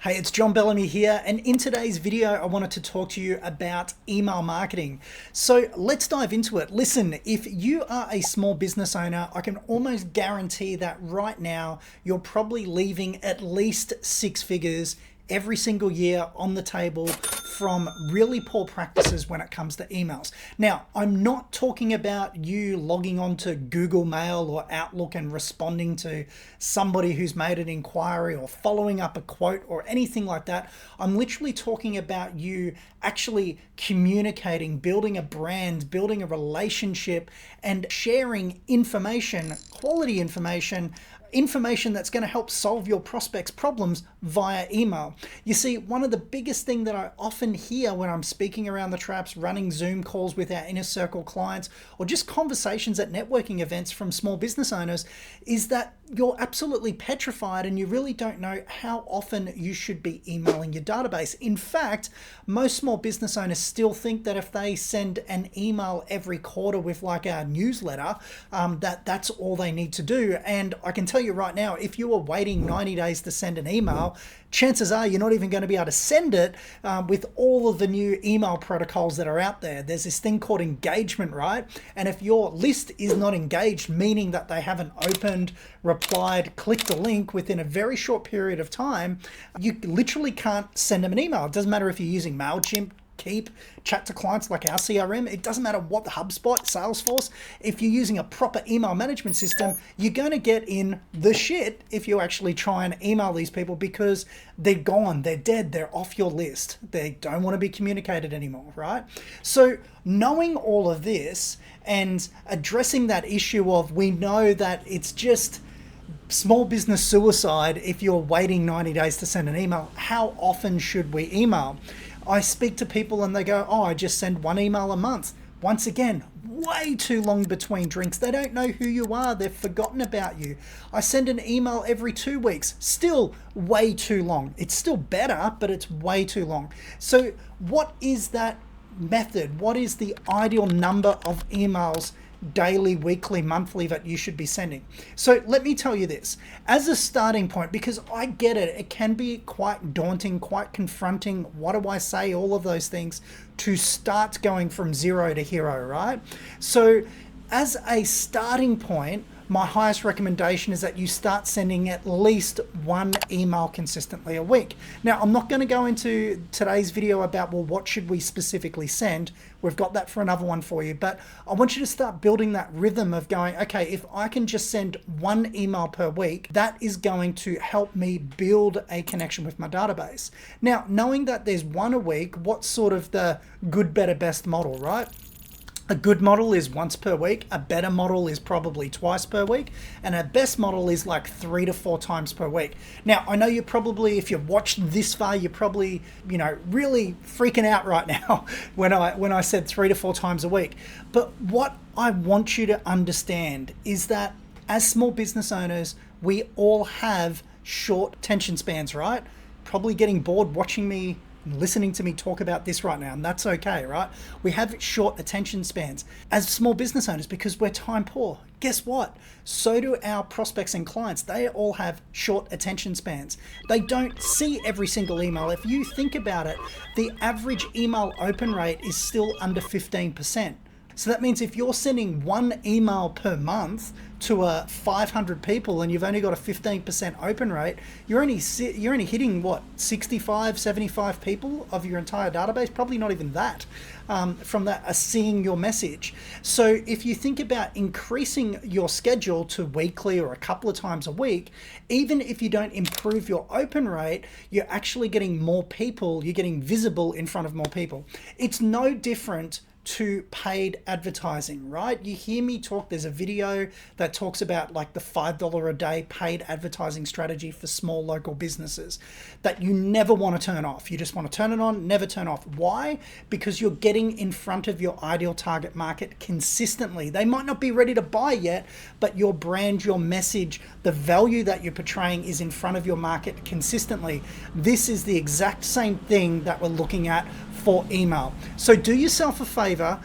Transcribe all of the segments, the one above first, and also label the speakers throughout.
Speaker 1: Hey, it's John Bellamy here, and in today's video, I wanted to talk to you about email marketing. So let's dive into it. Listen, if you are a small business owner, I can almost guarantee that right now, you're probably leaving at least six figures every single year on the table from really poor practices when it comes to emails. Now, I'm not talking about you logging on to Google Mail or Outlook and responding to somebody who's made an inquiry or following up a quote or anything like that. I'm literally talking about you actually communicating, building a brand, building a relationship, and sharing information, quality information that's going to help solve your prospects' problems via email. You see, one of the biggest things that I often hear when I'm speaking around the traps, running Zoom calls with our inner circle clients, or just conversations at networking events from small business owners, is that you're absolutely petrified and you really don't know how often you should be emailing your database. In fact, most small business owners still think that if they send an email every quarter with like our newsletter, that's all they need to do. And I can tell you right now, if you are waiting 90 days to send an email, chances are you're not even going to be able to send it with all of the new email protocols that are out there. There's this thing called engagement, right? And if your list is not engaged, meaning that they haven't opened, replied, clicked a link within a very short period of time, you literally can't send them an email. It doesn't matter if you're using MailChimp, Keep, Chat to Clients like our CRM. It doesn't matter what the HubSpot, Salesforce. If you're using a proper email management system, you're going to get in the shit if you actually try and email these people because they're gone, they're dead, they're off your list. They don't want to be communicated anymore, right? So knowing all of this and addressing that issue of we know that it's just small business suicide if you're waiting 90 days to send an email, how often should we email? I speak to people and they go, oh, I just send one email a month. Once again, way too long between drinks. They don't know who you are. They've forgotten about you. I send an email every 2 weeks. Still way too long. It's still better, but it's way too long. So what is that method? What is the ideal number of emails daily, weekly, monthly that you should be sending? So let me tell you this as a starting point, because I get it. It can be quite daunting, quite confronting. What do I say? All of those things to start going from zero to hero, right? So as a starting point, my highest recommendation is that you start sending at least one email consistently a week. Now, I'm not going to go into today's video about, well, what should we specifically send? We've got that for another one for you. But I want you to start building that rhythm of going, okay, if I can just send one email per week, that is going to help me build a connection with my database. Now, knowing that there's one a week, what's sort of the good, better, best model, right? A good model is once per week, a better model is probably twice per week, and a best model is like 3 to 4 times per week. Now, I know you're probably, if you've watched this far, you're probably, really freaking out right now when I said 3 to 4 times a week. But what I want you to understand is that as small business owners, we all have short attention spans, right? Probably getting bored watching me, listening to me talk about this right now, and that's okay, right? We have short attention spans as small business owners because we're time poor. Guess what? So do our prospects and clients. They all have short attention spans. They don't see every single email. If you think about it, the average email open rate is still under 15%. So that means if you're sending one email per month to 500 people and you've only got a 15% open rate, you're only hitting what, 65, 75 people of your entire database? Probably not even that. From that are seeing your message. So if you think about increasing your schedule to weekly or a couple of times a week, even if you don't improve your open rate, you're actually getting more people, you're getting visible in front of more people. It's no different to paid advertising, right? You hear me talk, there's a video that talks about like the $5 a day paid advertising strategy for small local businesses that you never want to turn off. You just want to turn it on, never turn off. Why? Because you're getting in front of your ideal target market consistently. They might not be ready to buy yet, but your brand, your message, the value that you're portraying is in front of your market consistently. This is the exact same thing that we're looking at for email. So do yourself a favor,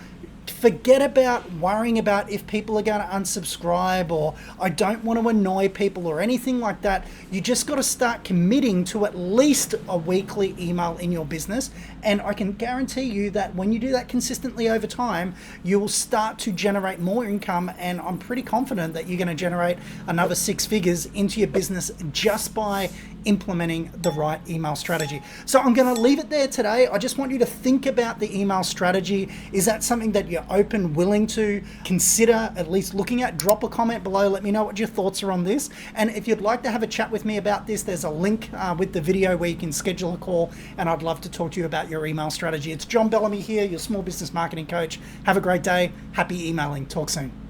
Speaker 1: Forget about worrying about if people are going to unsubscribe or I don't want to annoy people or anything like that. You just got to start committing to at least a weekly email in your business. And I can guarantee you that when you do that consistently over time, you will start to generate more income. And I'm pretty confident that you're going to generate another 6 figures into your business just by implementing the right email strategy. So I'm going to leave it there today. I just want you to think about the email strategy. Is that something that you're open, willing to consider at least looking at? Drop a comment below. Let me know what your thoughts are on this. And if you'd like to have a chat with me about this, there's a link with the video where you can schedule a call, and I'd love to talk to you about your email strategy. It's John Bellamy here, your small business marketing coach. Have a great day. Happy emailing. Talk soon.